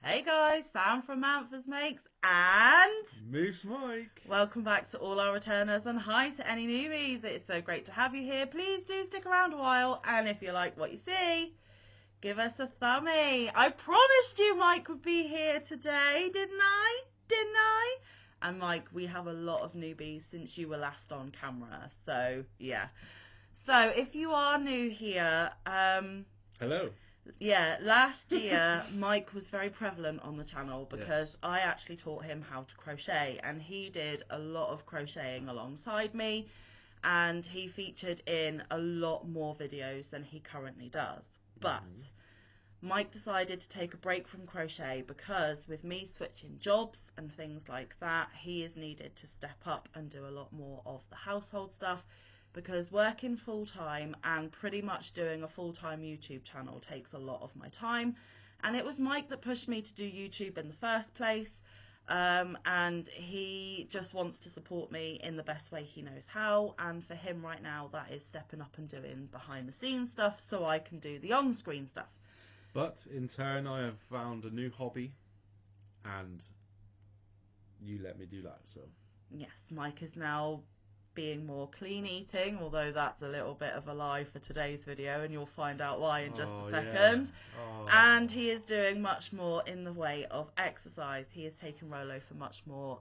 Hey guys, Sam from Manfa's Makes and Moose Mike. welcome back to all our returners and hi to any newbies. It's so great to have you here. Please do stick around a while, and if you like what you see, give us a thumbie. I promised you Mike would be here today, didn't I? Didn't I? And Mike, we have a lot of newbies since you were last on camera, so yeah. So if you are new here, Hello. yeah, last year Mike was very prevalent on the channel because Yes. I actually taught him how to crochet, and he did a lot of crocheting alongside me, and he featured in a lot more videos than he currently does. But Mike decided to take a break from crochet because with me switching jobs and things like that, he is needed to step up and do a lot more of the household stuff, because working full-time and pretty much doing a full-time YouTube channel takes a lot of my time. And it was Mike that pushed me to do YouTube in the first place, and he just wants to support me in the best way he knows how, and for him right now that is stepping up and doing behind the scenes stuff so I can do the on-screen stuff. But in turn, I have found a new hobby, and you let me do that. So Yes, Mike is now being more clean eating, although that's a little bit of a lie for today's video, and you'll find out why in just a second. Yeah. Oh. And he is doing much more in the way of exercise. He is taking Rolo for much more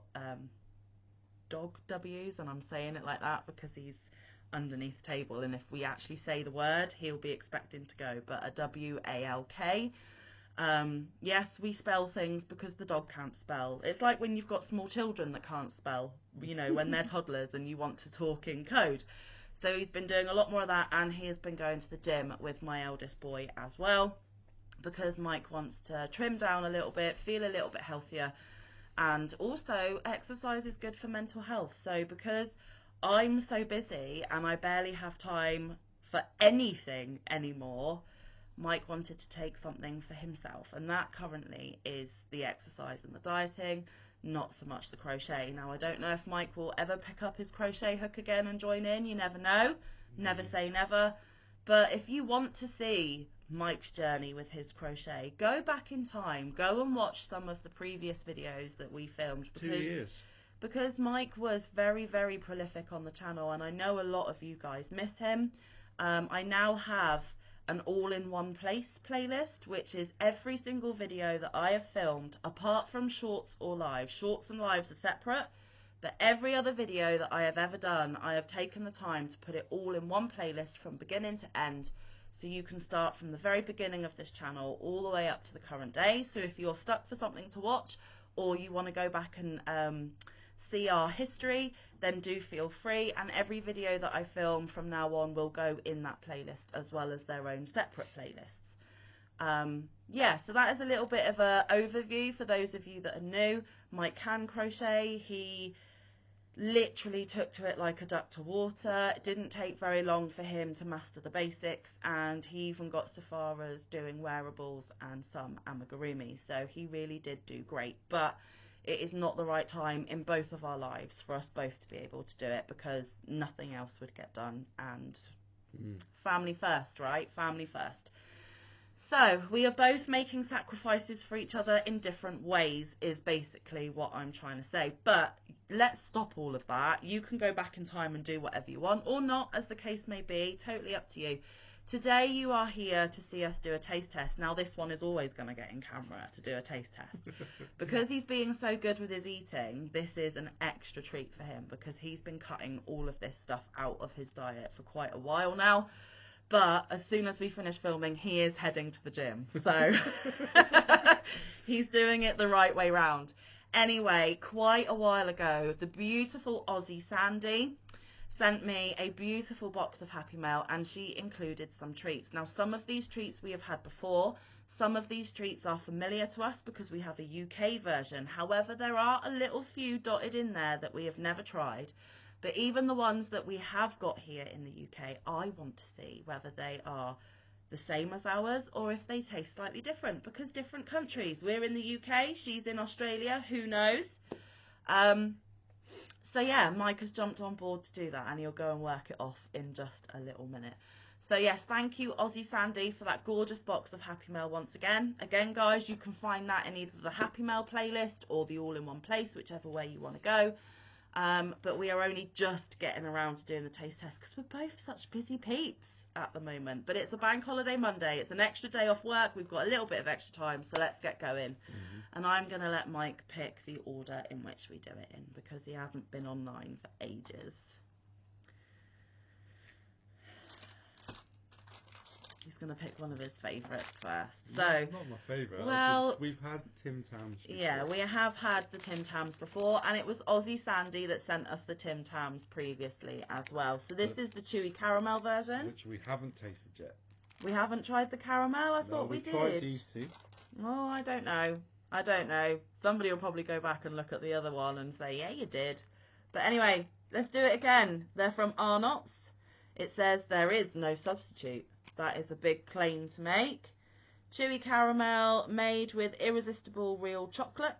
dog W's, and I'm saying it like that because he's underneath the table, and if we actually say the word, he'll be expecting to go, but a WALK. Yes, we spell things because the dog can't spell. It's like when you've got small children that can't spell, you know, when they're toddlers and you want to talk in code. So he's been doing a lot more of that, and he has been going to the gym with my eldest boy as well, because Mike wants to trim down a little bit, feel a little bit healthier, and also exercise is good for mental health. So because I'm so busy and I barely have time for anything anymore, Mike wanted to take something for himself, and that currently is the exercise and the dieting, not so much the crochet. Now, I don't know if Mike will ever pick up his crochet hook again and join in. You never know. Never say never. But if you want to see Mike's journey with his crochet, go back in time. Go and watch some of the previous videos that we filmed. 2 years. Because Mike was very, very prolific on the channel, and I know a lot of you guys miss him. I now have an all-in-one place playlist, which is every single video that I have filmed, apart from shorts or lives. Shorts and lives are separate, but every other video that I have ever done, I have taken the time to put it all in one playlist from beginning to end, so you can start from the very beginning of this channel all the way up to the current day. So if you're stuck for something to watch, or you want to go back and see our history, then do feel free, and every video that I film from now on will go in that playlist as well as their own separate playlists. Yeah, so that is a little bit of an overview for those of you that are new. Mike can crochet. He literally took to it like a duck to water. It didn't take very long for him to master the basics, and he even got so far as doing wearables and some amigurumi, so he really did do great. But it is not the right time in both of our lives for us both to be able to do it, because nothing else would get done, and family first, right? Family first. So we are both making sacrifices for each other in different ways is basically what I'm trying to say. But let's stop all of that. You can go back in time and do whatever you want, or not, as the case may be. Totally up to you. Today you are here to see us do a taste test. Now this one is always going to get in camera to do a taste test. Because he's being so good with his eating, this is an extra treat for him, because he's been cutting all of this stuff out of his diet for quite a while now. But as soon as we finish filming, he is heading to the gym. So he's doing it the right way round. Anyway, quite a while ago, the beautiful Aussie Sandy sent me a beautiful box of Happy Mail, and she included some treats. Now, some of these treats we have had before. Some of these treats are familiar to us because we have a UK version. However, there are a little few dotted in there that we have never tried. But even the ones that we have got here in the UK, I want to see whether they are the same as ours or if they taste slightly different, because different countries. We're in the UK, she's in Australia, who knows? So yeah, Mike has jumped on board to do that, and he'll go and work it off in just a little minute. So yes, thank you Aussie Sandy for that gorgeous box of Happy Mail once again. Again guys, you can find that in either the Happy Mail playlist or the all in one place, whichever way you want to go. But we are only just getting around to doing the taste test because we're both such busy peeps at the moment. But it's a bank holiday Monday, it's an extra day off work, we've got a little bit of extra time, so let's get going. And I'm going to let Mike pick the order in which we do it in because he hasn't been online for ages. He's going to pick one of his favourites first. So, not my favourite. Well, we've had Tim Tams before. Yeah, we have had the Tim Tams before, and it was Aussie Sandy that sent us the Tim Tams previously as well. So this is the chewy caramel version. Which we haven't tasted yet. We haven't tried the caramel? I thought we did. Tried these two. Oh, I don't know. I don't know. Somebody will probably go back and look at the other one and say, yeah, you did. But anyway, let's do it again. They're from Arnott's. It says there is no substitute. That is a big claim to make. Chewy caramel made with irresistible real chocolate.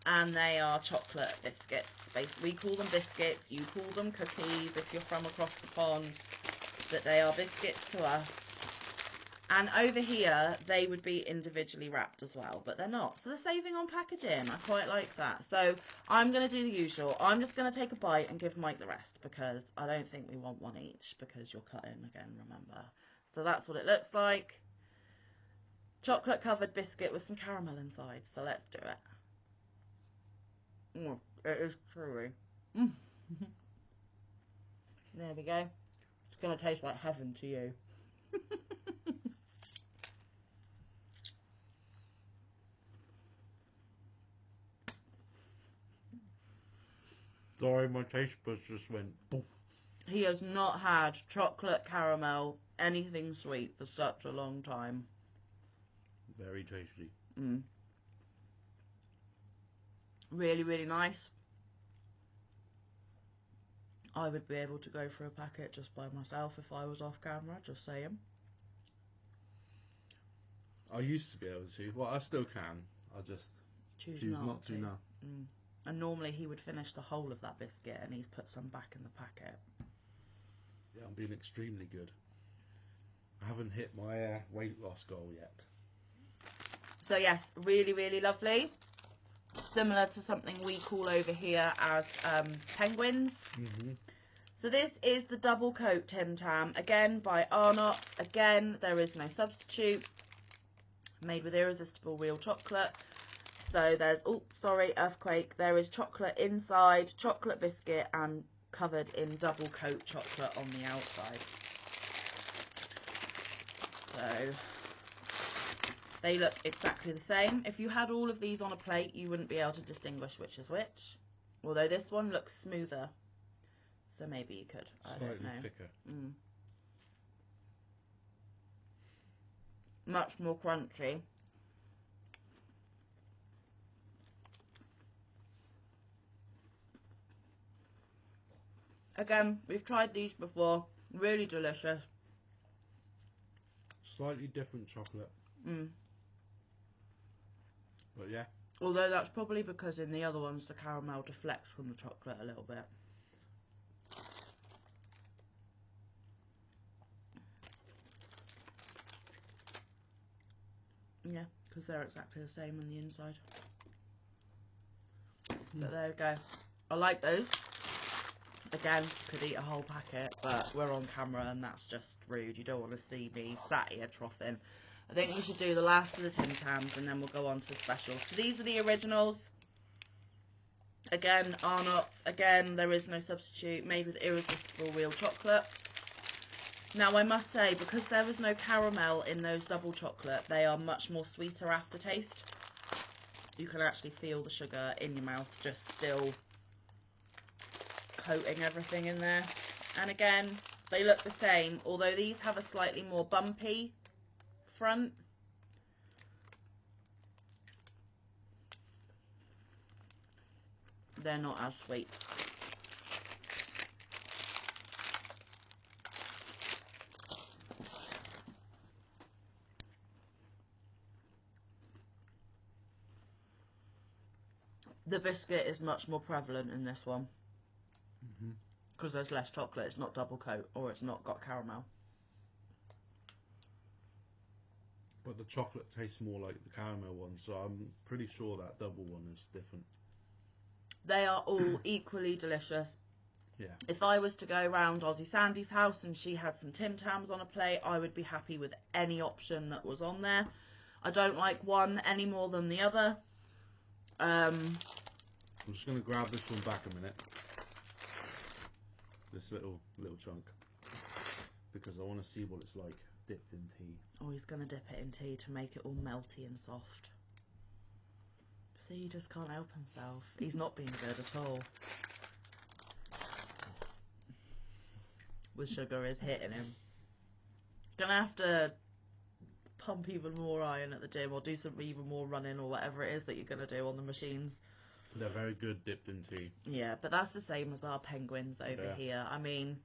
And they are chocolate biscuits. We call them biscuits. You call them cookies if you're from across the pond. But they are biscuits to us. And over here, they would be individually wrapped as well, but they're not. So they're saving on packaging. I quite like that. So I'm going to do the usual. I'm just going to take a bite and give Mike the rest because I don't think we want one each because you're cutting again, remember. So that's what it looks like. Chocolate covered biscuit with some caramel inside. So let's do it. It is truly. There we go. It's going to taste like heaven to you. Sorry, my taste buds just went poof. He has not had chocolate caramel, anything sweet for such a long time. Very tasty. Really, really nice. I would be able to go for a packet just by myself if I was off camera, just saying. I used to be able to. Well, I still can. I just choose not to now. And normally he would finish the whole of that biscuit and he's put some back in the packet. Yeah, I'm being extremely good. I haven't hit my weight loss goal yet. So yes, really, really lovely. Similar to something we call over here as penguins. So this is the double coat Tim Tam, again by Arnott. Again, there is no substitute. Made with irresistible real chocolate. So there's, earthquake. There is chocolate inside, chocolate biscuit, and covered in double coat chocolate on the outside. So they look exactly the same. If you had all of these on a plate, you wouldn't be able to distinguish which is which. Although this one looks smoother. So maybe you could. I don't know. Slightly thicker. Much more crunchy. Again, we've tried these before. Really delicious. Slightly different chocolate. But yeah. Although that's probably because in the other ones the caramel deflects from the chocolate a little bit. Yeah, because they're exactly the same on the inside. But there we go. I like those. Again, could eat a whole packet, but we're on camera and that's just rude. You don't want to see me sat here troughing. I think we should do the last of the Tim Tams and then we'll go on to the specials. So these are the originals. Again, Arnott's. Again, there is no substitute. Made with irresistible real chocolate. Now, I must say, because there is no caramel in those double chocolate, they are much more sweeter aftertaste. You can actually feel the sugar in your mouth just still coating everything in there. And again, they look the same, although these have a slightly more bumpy front. They're not as sweet. The biscuit is much more prevalent in this one. Because there's less chocolate, it's not double coat, or it's not got caramel. But the chocolate tastes more like the caramel one, so I'm pretty sure that double one is different. They are all equally delicious. Yeah. If I was to go round Aussie Sandy's house and she had some Tim Tams on a plate, I would be happy with any option that was on there. I don't like one any more than the other. I'm just going to grab this one back a minute. This little chunk. Because I want to see what it's like dipped in tea. Oh, he's going to dip it in tea to make it all melty and soft. See, he just can't help himself. He's not being good at all. The sugar is hitting him. Gonna have to pump even more iron at the gym or do some even more running or whatever it is that you're gonna do on the machines. They're very good dipped in tea. Yeah, but that's the same as our penguins over here. I mean,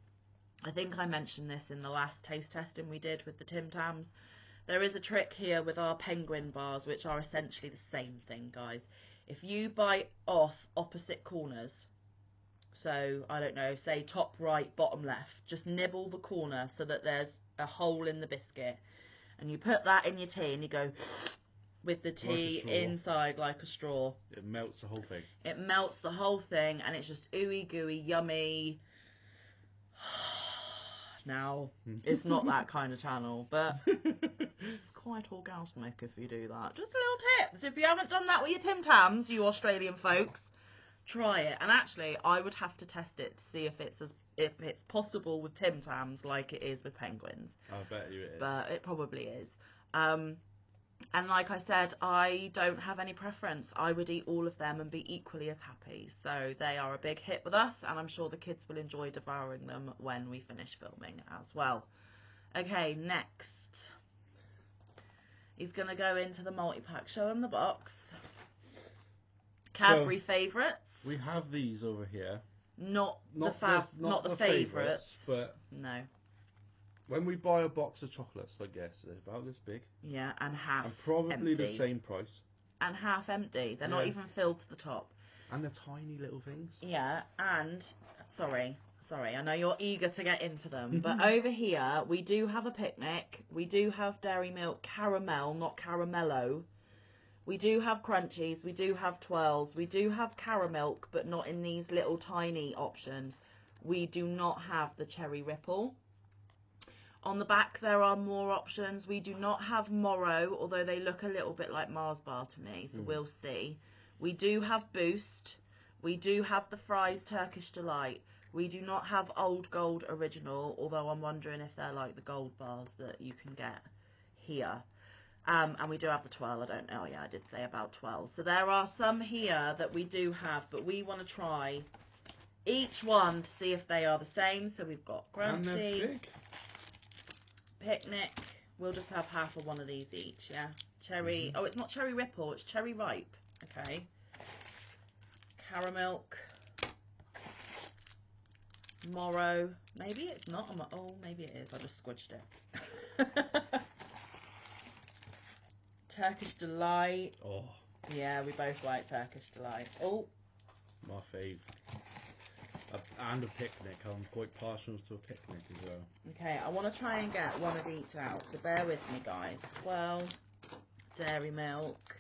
I think I mentioned this in the last taste testing we did with the Tim Tams. There is a trick here with our penguin bars, which are essentially the same thing, guys. If you bite off opposite corners, so I don't know, say top right, bottom left, just nibble the corner so that there's a hole in the biscuit, and you put that in your tea and you go with the tea Like inside like a straw. It melts the whole thing. It melts the whole thing and it's just ooey gooey, yummy. Now, it's not that kind of channel, but it's quite orgasmic if you do that. Just little tips. If you haven't done that with your Tim Tams, you Australian folks, try it. And actually, I would have to test it to see if it's possible with Tim Tams like it is with penguins. I bet you it is. But it probably is. And like I said, I don't have any preference. I would eat all of them and be equally as happy. So they are a big hit with us, and I'm sure the kids will enjoy devouring them when we finish filming as well. Okay, next. He's going to go into the multi-pack. Show him the box. Cadbury favourites. We have these over here. Not the favourites. But no. When we buy a box of chocolates, I guess they're about this big. Yeah, and half and probably empty. the same price. And half empty. They're not even filled to the top. And they're tiny little things. Yeah, and sorry, I know you're eager to get into them, but over here we do have a picnic. We do have dairy milk caramel, not caramello. We do have crunchies. We do have twirls. We do have caramilk, but not in these little tiny options. We do not have the cherry ripple. On the back there are more options. We do not have Moro, although they look a little bit like Mars bar to me, so we'll see. We do have Boost. We do have the Fries Turkish Delight. We do not have Old Gold Original, although I'm wondering if they're like the gold bars that you can get here. And we do have the twirl. I don't know. Yeah, I did say about twirl. So there are some here that we do have, but we want to try each one to see if they are the same. So we've got And they're Crunchy, big. Picnic. We'll just have half of one of these each, yeah. Cherry. Oh, it's not cherry ripple, it's cherry ripe. Okay. Caramilk. Moro. Maybe it's not. Oh, maybe it is. I just squidged it. Turkish Delight. Oh. Yeah, we both like Turkish Delight. Oh. My fave. And a picnic. I'm quite partial to a picnic as well. Okay, I want to try and get one of each out, so bear with me, guys. Well, dairy milk,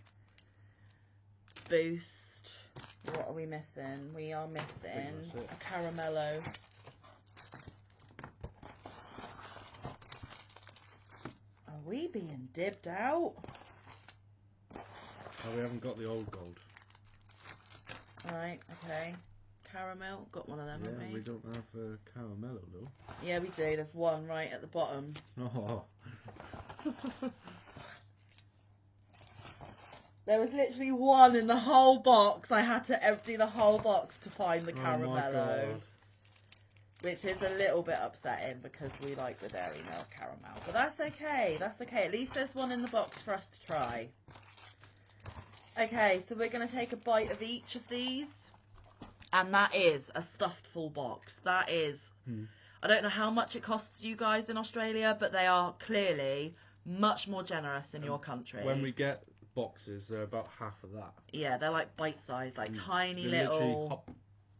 Boost. What are we missing? We are missing a caramello. Are we being dibbed out? Oh, we haven't got the old gold. Right, okay. Caramel, got one of them, haven't we? We don't have caramello though. Yeah, we do. There's one right at the bottom. Oh. There was literally one in the whole box. I had to empty the whole box to find the caramello. Oh my God. Which is a little bit upsetting because we like the dairy milk caramel. But that's okay. That's okay. At least there's one in the box for us to try. Okay, so we're going to take a bite of each of these. And that is a stuffed full box. That is, I don't know how much it costs you guys in Australia, but they are clearly much more generous in your country. When we get boxes, they're about half of that. Yeah, they're like bite-sized, like tiny little...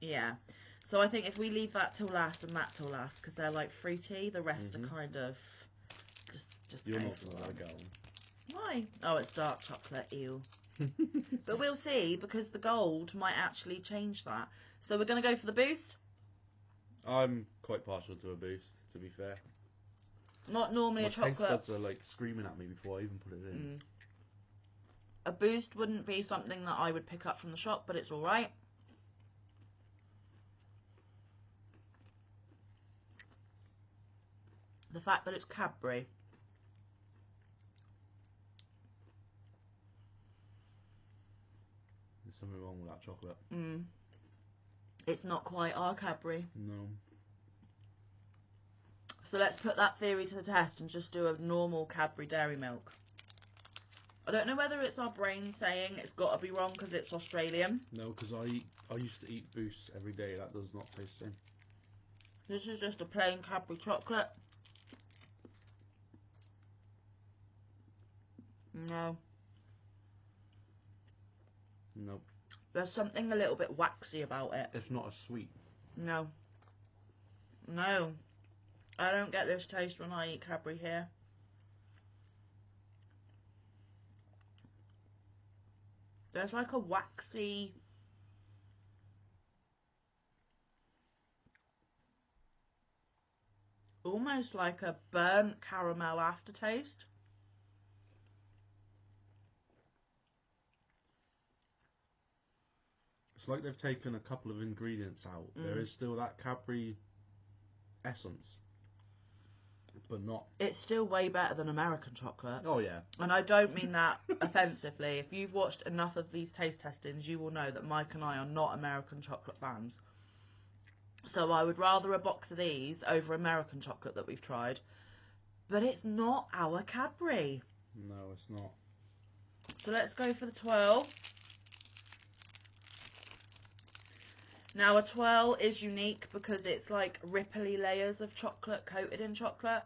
Yeah. So I think if we leave that till last and that till last, because they're like fruity, the rest are kind of just You're not going to like that one. Why? Oh, it's dark chocolate. Ew. But we'll see, because the gold might actually change that. So we're going to go for the boost. I'm quite partial to a boost, to be fair. Not normally My a chocolate. taste buds are like screaming at me before I even put it in. A boost wouldn't be something that I would pick up from the shop, but it's alright. The fact that it's Cadbury. There's something wrong with that chocolate. It's not quite our Cadbury. No. So let's put that theory to the test and just do a normal Cadbury Dairy Milk. I don't know whether it's our brain saying it's got to be wrong because it's Australian. No, because I used to eat Boosts every day. That does not taste the same. This is just a plain Cadbury chocolate. No. Nope. There's something a little bit waxy about it. It's not as sweet. No. No. I don't get this taste when I eat Cadbury here. There's like a waxy... almost like a burnt caramel aftertaste. It's like they've taken a couple of ingredients out. There is still that Cadbury essence, but not... It's still way better than American chocolate. Oh, yeah. And I don't mean that offensively. If you've watched enough of these taste testings, you will know that Mike and I are not American chocolate fans. So I would rather a box of these over American chocolate that we've tried. But it's not our Cadbury. No, it's not. So let's go for the twirl. Now a twirl is unique because it's like ripply layers of chocolate coated in chocolate.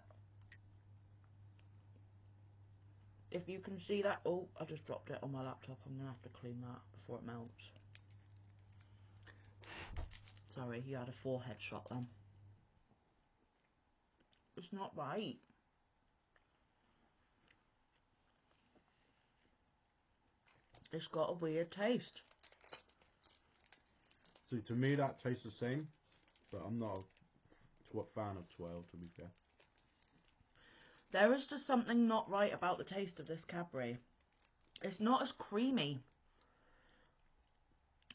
If you can see that. Oh, I just dropped it on my laptop. I'm going to have to clean that before it melts. Sorry, you had a forehead shot then. It's not right. It's got a weird taste. So to me that tastes the same, but I'm not a fan of twirl, to be fair. There is just something not right about the taste of this Cadbury. It's not as creamy.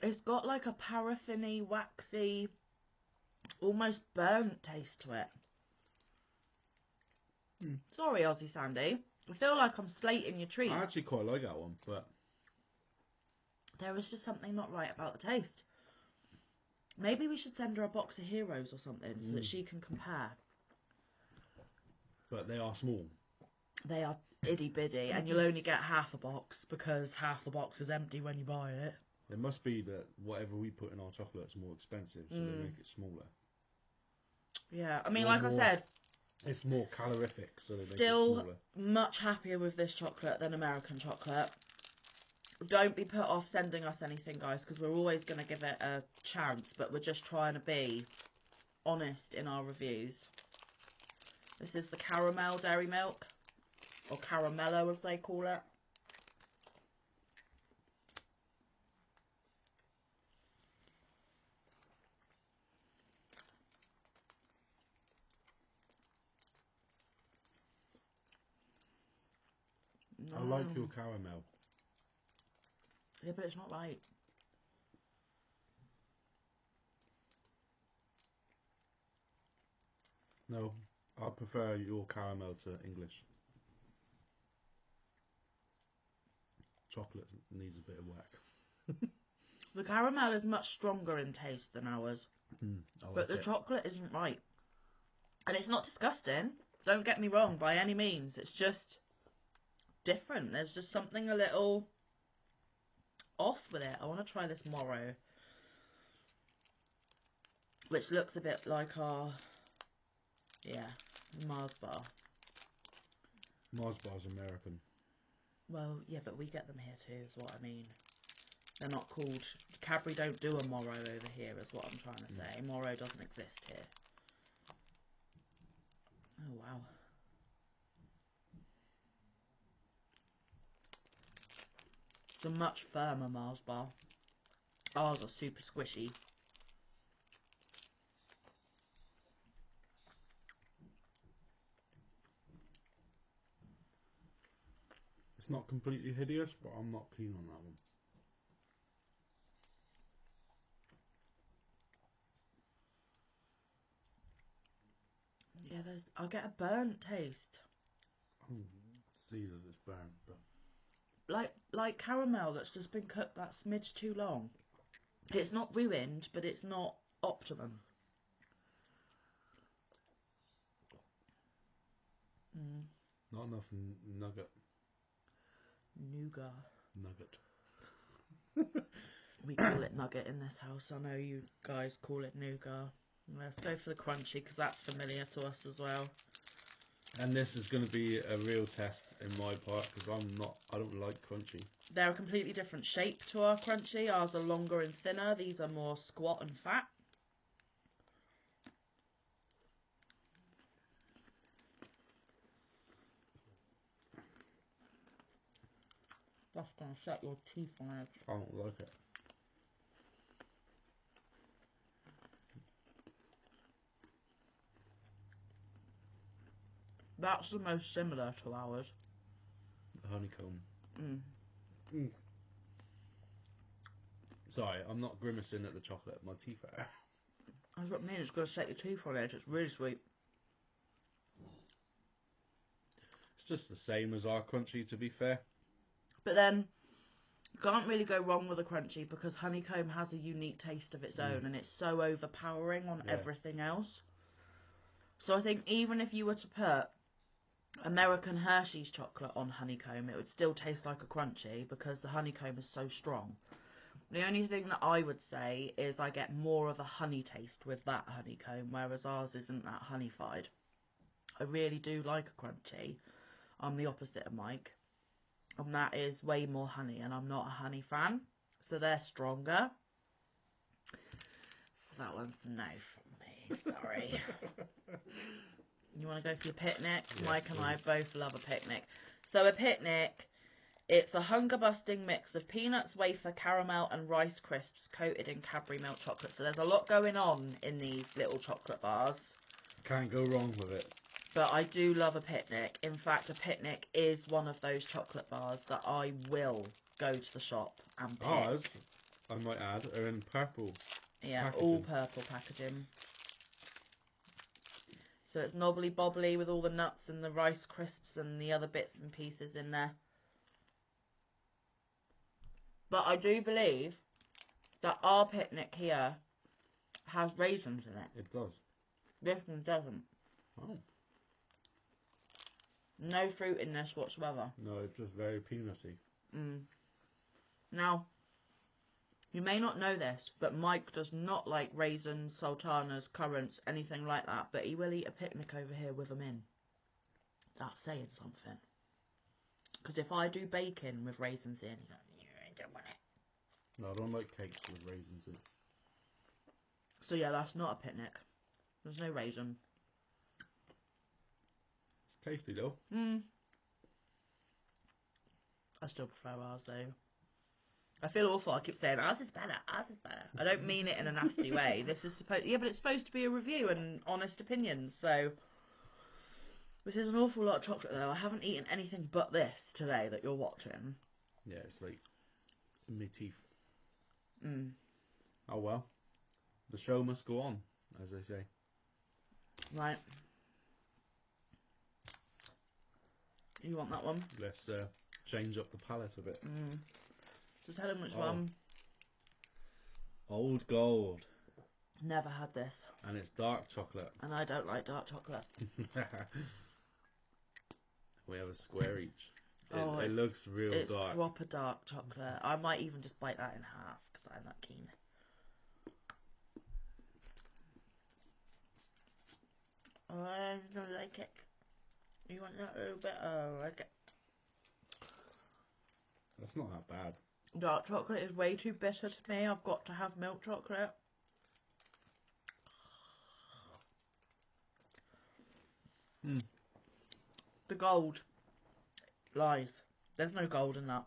It's got like a paraffin-y, waxy, almost burnt taste to it. Sorry, Aussie Sandy. I feel like I'm slating your treats. I actually quite like that one, but... there is just something not right about the taste. Maybe we should send her a box of Heroes or something so that she can compare. But they are small. They are itty bitty, and you'll only get half a box because half the box is empty when you buy it. It must be that whatever we put in our chocolate is more expensive, so they make it smaller. Yeah, I mean, Or like more, I said, it's more calorific, so they make it still smaller. much happier with this chocolate than American chocolate. Don't be put off sending us anything, guys, because we're always going to give it a chance, but we're just trying to be honest in our reviews. This is the caramel dairy milk, or caramello as they call it. I like your caramel. Yeah, but it's not right. No, I prefer your caramel to English. Chocolate needs a bit of work. The caramel is much stronger in taste than ours, but the chocolate isn't right. And it's not disgusting, don't get me wrong, by any means. It's just different. There's just something a little off with it. I want to try this Moro, which looks a bit like our, Mars bar. Mars bar's American. Well, yeah, but we get them here too, is what I mean. They're not called... Cadbury don't do a Moro over here, is what I'm trying to say. Moro doesn't exist here. Oh, wow. It's a much firmer Mars bar. Ours are super squishy. It's not completely hideous, but I'm not keen on that one. Yeah, I get a burnt taste. I can see that it's burnt, but Like caramel that's just been cooked that smidge too long. It's not ruined, but it's not optimum. not enough nugget. Nougat. We call it nugget in this house. I know you guys call it nougat. Let's go for the crunchy because that's familiar to us as well. And this is going to be a real test in my part because I don't like crunchy. They're a completely different shape to our crunchy. Ours are longer and thinner. These are more squat and fat. That's going to set your teeth on edge. I don't like it. That's the most similar to ours. The honeycomb. Mm. Sorry, I'm not grimacing at the chocolate. My teeth are. That's what I mean. It's going to set your teeth on edge. It's really sweet. It's just the same as our crunchy, to be fair. But then, you can't really go wrong with a crunchy because honeycomb has a unique taste of its own and it's so overpowering on everything else. So I think even if you were to put American Hershey's chocolate on honeycomb, it would still taste like a crunchy because the honeycomb is so strong. The only thing that I would say is I get more of a honey taste with that honeycomb, whereas ours isn't that honeyfied. I really do like a crunchy. I'm the opposite of Mike. And that is way more honey, and I'm not a honey fan. So they're stronger. So that one's no from me, sorry. You want to go for your picnic? Yes, Mike and I both love a picnic. So a picnic, it's a hunger-busting mix of peanuts, wafer, caramel and Rice Crisps coated in Cadbury milk chocolate. So there's a lot going on in these little chocolate bars. Can't go wrong with it. But I do love a picnic. In fact, a picnic is one of those chocolate bars that I will go to the shop and pick. Ours, I might add, are in purple. Yeah, packaging. all purple packaging. So it's knobbly bobbly with all the nuts and the Rice Crisps and the other bits and pieces in there. But I do believe that our picnic here has raisins in it. It does. This one doesn't. Oh. No fruit in this whatsoever. No, it's just very peanutty. Now, you may not know this, but Mike does not like raisins, sultanas, currants, anything like that. But he will eat a picnic over here with them in. That's saying something. Because if I do bacon with raisins in, he's like, I don't want it. No, I don't like cakes with raisins in. So yeah, that's not a picnic. There's no raisin. It's tasty though. I still prefer ours though. I feel awful. I keep saying ours is better. Ours is better. I don't mean it in a nasty way. This is but it's supposed to be a review and honest opinions. So this is an awful lot of chocolate though. I haven't eaten anything but this today that you're watching. Yeah, it's like in my teeth. Oh well, the show must go on, as they say. Right. You want that one? Let's change up the palette a bit. Just tell him which one. Old Gold. Never had this. And it's dark chocolate. And I don't like dark chocolate. We have a square each. It looks real dark. It's proper dark chocolate. I might even just bite that in half because I'm not keen. Oh, I don't like it. You want that a little bit? Oh, I like it. That's not that bad. Dark chocolate is way too bitter to me. I've got to have milk chocolate. The gold lies. There's no gold in that.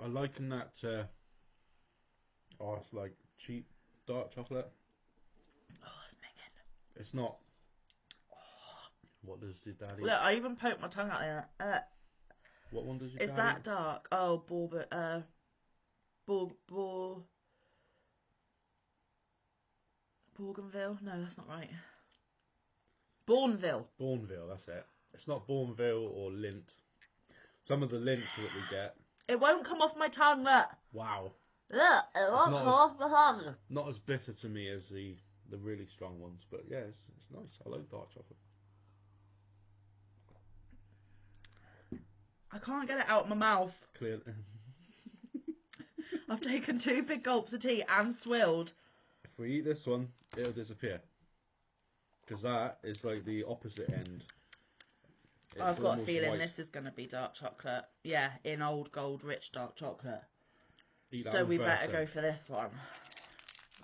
I liken that to, it's like cheap dark chocolate. Oh, it's minging. It's not. What does your dad eat? Look, I even poked my tongue out there. What one does your Is dad that eat? dark? Oh, Bougainville? No, that's not right. Bourneville. Bourneville, that's it. It's not Bourneville or Lindt. Some of the Lindts that we get. It won't come off my tongue, look. Wow. Look, it won't come off my tongue. Not as bitter to me as the really strong ones, but yeah, it's nice. I like dark chocolate. I can't get it out of my mouth. Clearly. I've taken 2 big gulps of tea and swilled. If we eat this one, it'll disappear. Because that is like the opposite end. I've got a almost feeling white. this is going to be dark chocolate. Yeah, in old gold rich dark chocolate. Eat that So one we first, better then. go for this one.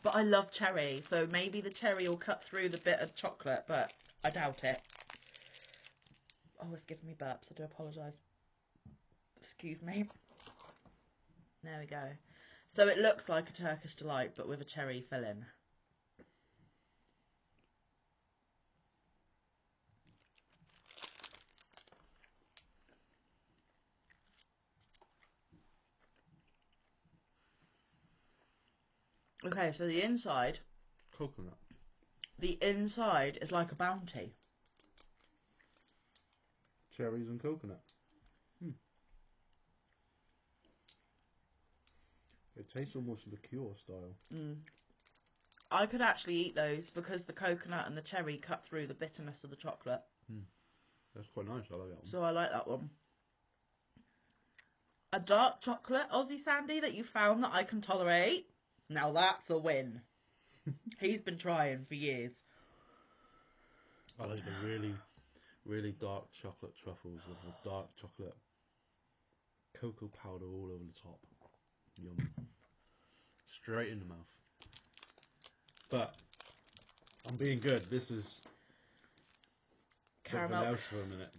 But I love cherry, so maybe the cherry will cut through the bit of chocolate, but I doubt it. Oh, it's giving me burps. I do apologise. Excuse me. There we go. So it looks like a Turkish delight, but with a cherry filling. Okay, so the inside Coconut. is like a bounty. Cherries and coconut. It tastes almost liqueur style. I could actually eat those because the coconut and the cherry cut through the bitterness of the chocolate. That's quite nice. I like that one. So I like that one. A dark chocolate Aussie Sandy that you found that I can tolerate. Now that's a win. He's been trying for years. I like the really, really dark chocolate truffles with the dark chocolate cocoa powder all over the top. Yum. Straight in the mouth. But I'm being good. This is Caramel. something else for a minute.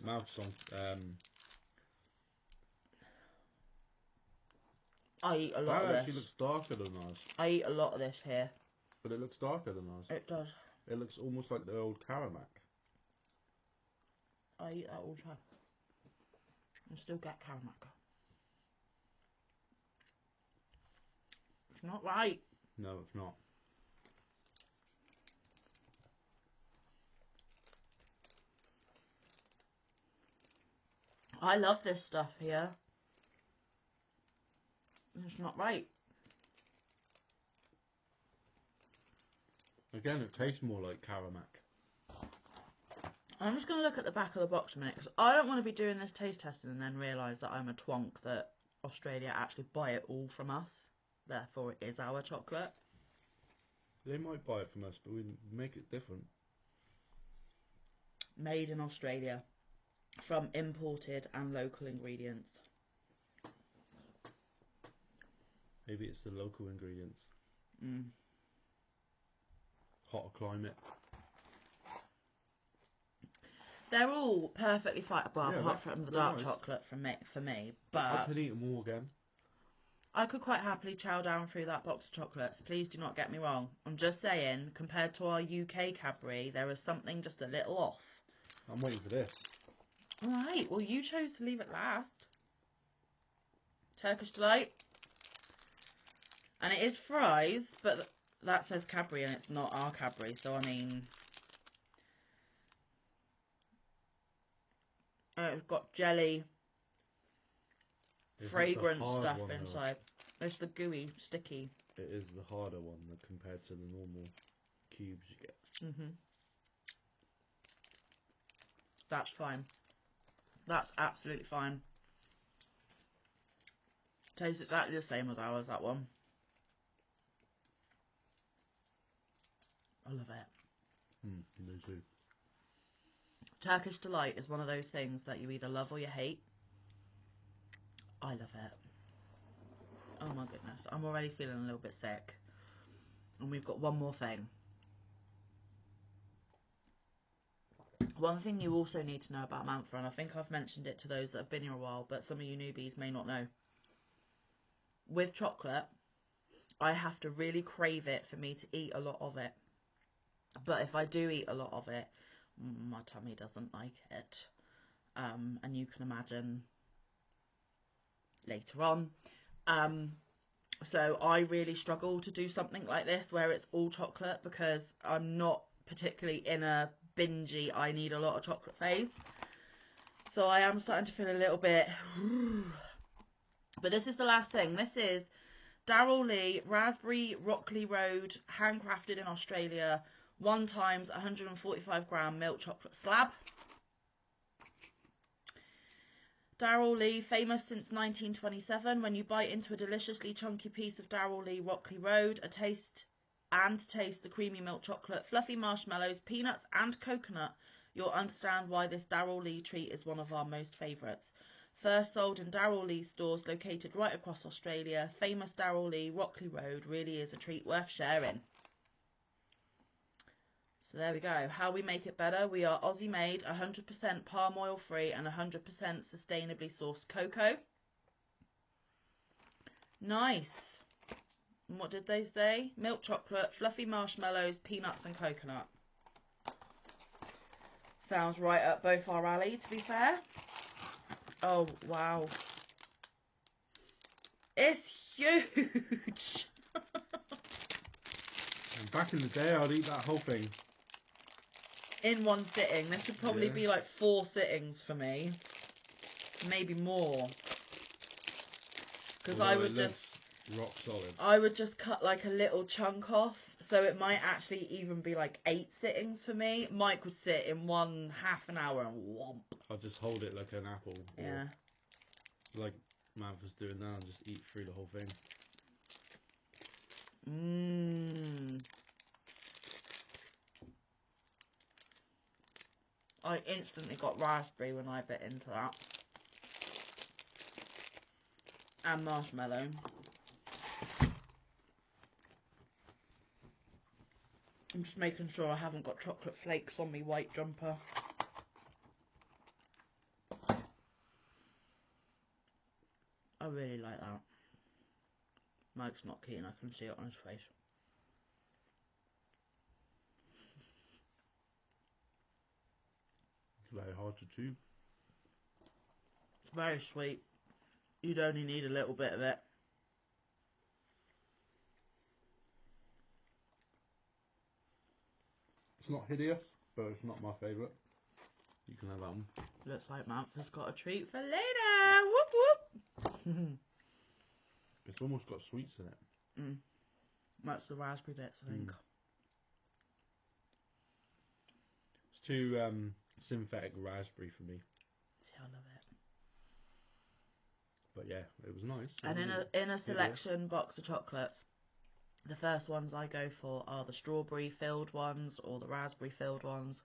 My mouth's on. I eat a lot That of this. actually looks darker than ours. I eat a lot of this here. But it looks darker than ours. It does. It looks almost like the old Karamak. I eat that all the time. And still get Karamak. It's not right. No, it's not. I love this stuff here. It's not right. Again, it tastes more like Karamak. I'm just going to look at the back of the box a minute because I don't want to be doing this taste testing and then realise that I'm a twonk that Australia actually buy it all from us. Therefore, it is our chocolate. They might buy it from us, but we make it different. Made in Australia from imported and local ingredients. Maybe it's the local ingredients. Mm. Hotter climate. They're all perfectly fine, well, Yeah, apart from the they're dark nice. chocolate for me. I But could eat them all again. I could quite happily chow down through that box of chocolates. Please do not get me wrong. I'm just saying, compared to our UK Cadbury, there is something just a little off. I'm waiting for this. Alright, well you chose to leave it last. Turkish Delight. And it is fries, but that says Cadbury and it's not our Cadbury, so I mean... it's got jelly, fragrant stuff inside. It's the gooey, sticky. It is the harder one compared to the normal cubes you get. That's fine. That's absolutely fine. Tastes exactly the same as ours, that one. I love it. Me too. Turkish Delight is one of those things that you either love or you hate. I love it. Oh my goodness. I'm already feeling a little bit sick. And we've got one more thing. One thing you also need to know about Manfa, and I think I've mentioned it to those that have been here a while, but some of you newbies may not know. with chocolate, I have to really crave it for me to eat a lot of it. But if I do eat a lot of it, my tummy doesn't like it. And you can imagine later on. So I really struggle to do something like this where it's all chocolate, because I'm not particularly in a bingy, I need a lot of chocolate phase. So I am starting to feel a little bit... But this is the last thing. This is Darrell Lea Raspberry Rockley Road, handcrafted in Australia, 1 times 145 gram milk chocolate slab. Darrell Lea, famous since 1927. When you bite into a deliciously chunky piece of Darrell Lea Rockley Road, taste the creamy milk chocolate, fluffy marshmallows, peanuts and coconut, you'll understand why this Darrell Lea treat is one of our most favourites. First sold in Darrell Lea stores located right across Australia, famous Darrell Lea Rockley Road really is a treat worth sharing. So there we go. How we make it better. We are Aussie made, 100% palm oil free and 100% sustainably sourced cocoa. Nice. And what did they say? Milk chocolate, fluffy marshmallows, peanuts and coconut. Sounds right up both our alley, to be fair. Oh, wow. It's huge. And back in the day, I'd eat that whole thing. In one sitting. This would probably be like 4 sittings for me. Maybe more. Because I would just... rock solid. I would just cut like a little chunk off. So it might actually even be like 8 sittings for me. Mike would sit in one half an hour and whomp. I'll just hold it like an apple. Yeah. Like Manfa's doing now and just eat through the whole thing. Mmm. I instantly got raspberry when I bit into that. And marshmallow. I'm just making sure I haven't got chocolate flakes on me white jumper. I really like that. Mike's not keen, I can see it on his face. It's very hard to chew. It's very sweet. You'd only need a little bit of it. It's not hideous, but it's not my favourite. You can have that one. Looks like Manfa's got a treat for later. Whoop whoop. It's almost got sweets in it. That's the raspberry bits, I think. It's too synthetic raspberry for me. See, I love it. But yeah, it was nice. And in a selection box of chocolates, the first ones I go for are the strawberry filled ones or the raspberry filled ones.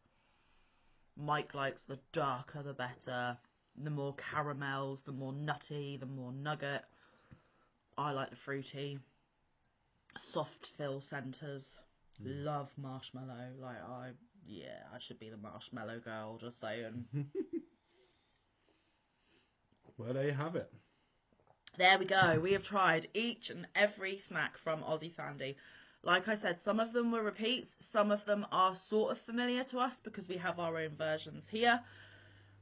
Mike likes the darker the better. The more caramels, the more nutty, the more nugget. I like the fruity. Soft fill centres. Love marshmallow. Like, I should be the marshmallow girl, just saying. Well, there you have it. There we go. We have tried each and every snack from Aussie Sandy. Like I said, some of them were repeats. Some of them are sort of familiar to us because we have our own versions here.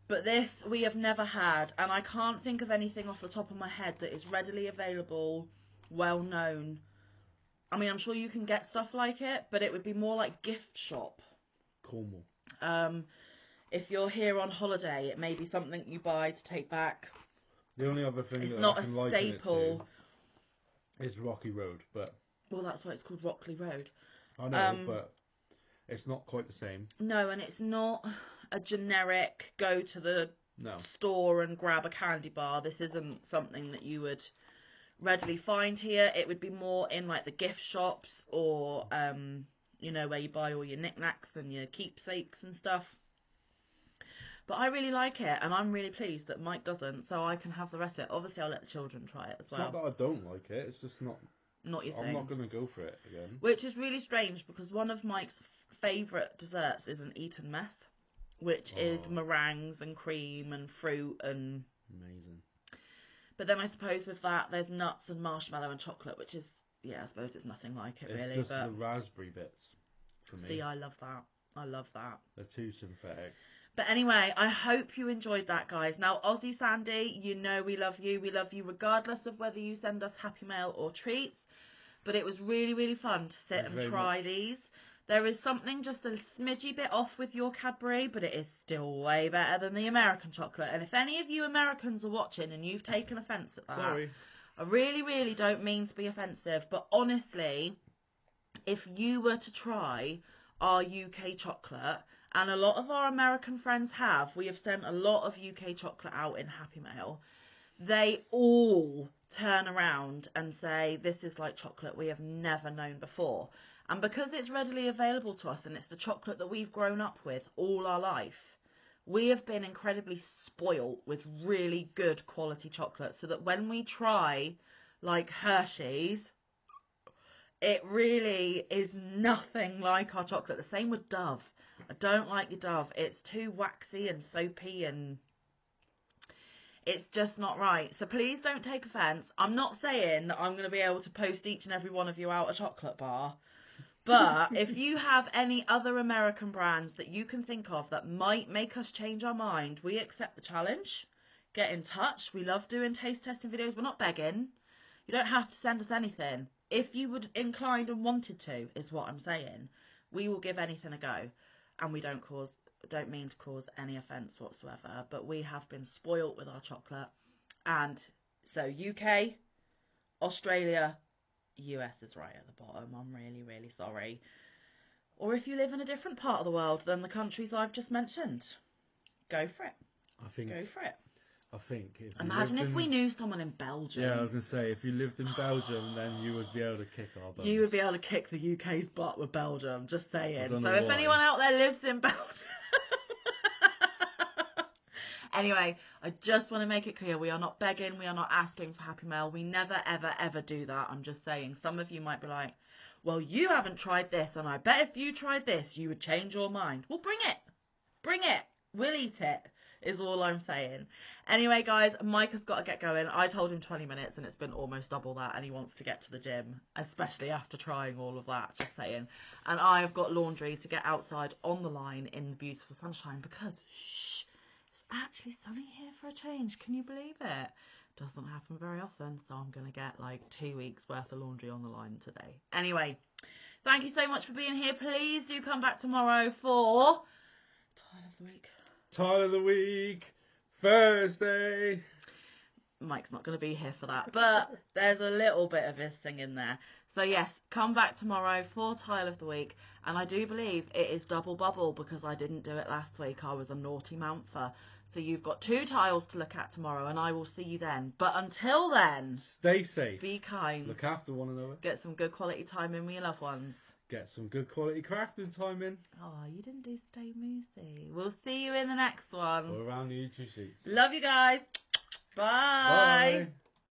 But this we have never had. And I can't think of anything off the top of my head that is readily available, well known. I mean, I'm sure you can get stuff like it, but it would be more like gift shop. Cornwall. If you're here on holiday, it may be something you buy to take back. The only other thing It's that not I can a liken staple. it to is Rocky Road, but... Well, that's why it's called Rockley Road. I know, but it's not quite the same. No, and it's not a generic go to the store and grab a candy bar. This isn't something that you would readily find here. It would be more in like the gift shops or, you know, where you buy all your knickknacks and your keepsakes and stuff. But I really like it, and I'm really pleased that Mike doesn't, so I can have the rest of it. Obviously, I'll let the children try it as well. It's not that I don't like it, it's just not your thing. I'm not going to go for it again. Which is really strange, because one of Mike's favourite desserts is an Eton mess, which is meringues and cream and fruit and... Amazing. But then I suppose with that, there's nuts and marshmallow and chocolate, which is, yeah, I suppose it's nothing like it, It's really. just But the raspberry bits for me. see, I love that. I love that. They're too synthetic. But anyway, I hope you enjoyed that, guys. Now, Aussie Sandy, you know we love you. We love you regardless of whether you send us Happy Mail or treats. But it was really, really fun to sit and try these. There is something just a smidgy bit off with your Cadbury, but it is still way better than the American chocolate. And if any of you Americans are watching and you've taken offence at that, Sorry. I really, really don't mean to be offensive, but honestly, if you were to try our UK chocolate, and a lot of our American friends have, we have sent a lot of UK chocolate out in Happy Mail, they all turn around and say, this is like chocolate we have never known before. And because it's readily available to us and it's the chocolate that we've grown up with all our life, we have been incredibly spoilt with really good quality chocolate, so that when we try like Hershey's, it really is nothing like our chocolate. The same with Dove. I don't like your Dove. It's too waxy and soapy and it's just not right. So please don't take offence. I'm not saying that I'm going to be able to post each and every one of you out a chocolate bar. But if you have any other American brands that you can think of that might make us change our mind, we accept the challenge. Get in touch. We love doing taste testing videos. We're not begging. You don't have to send us anything. If you would inclined and wanted to, is what I'm saying. We will give anything a go. And we don't mean to cause any offence whatsoever. But we have been spoilt with our chocolate. And so UK, Australia, US is right at the bottom. I'm really, really sorry. Or if you live in a different part of the world than the countries I've just mentioned, go for it. Go for it. I think if you Imagine if we knew someone in Belgium. Yeah, I was going to say, if you lived in Belgium, then you would be able to kick our butts. You would be able to kick the UK's butt with Belgium, just saying. So know if why. anyone out there lives in Belgium... Anyway, I just want to make it clear, we are not begging, we are not asking for Happy Mail. We never, ever, ever do that. I'm just saying, some of you might be like, well, you haven't tried this, and I bet if you tried this, you would change your mind. Well, bring it. Bring it. We'll eat it, is all I'm saying. Anyway, guys, Mike has got to get going. I told him 20 minutes, and it's been almost double that, and he wants to get to the gym, especially after trying all of that, just saying. And I have got laundry to get outside on the line in the beautiful sunshine, because, shh, it's actually sunny here for a change. Can you believe it? Doesn't happen very often, so I'm going to get like 2 weeks worth of laundry on the line today. Anyway, thank you so much for being here. Please do come back tomorrow for Tile of the Week. Tile of the Week, Thursday. Mike's not going to be here for that, but there's a little bit of his thing in there. So yes, come back tomorrow for Tile of the Week, and I do believe it is double bubble because I didn't do it last week. I was a naughty Manfa. So you've got 2 tiles to look at tomorrow, and I will see you then. But until then, stay safe. Be kind. Look after one another. Get some good quality time in with your loved ones. Get some good quality crafting time in. Oh, you didn't do Stay Moosey. We'll see you in the next one. Or around the YouTube sheets. Love you guys. Bye. Bye.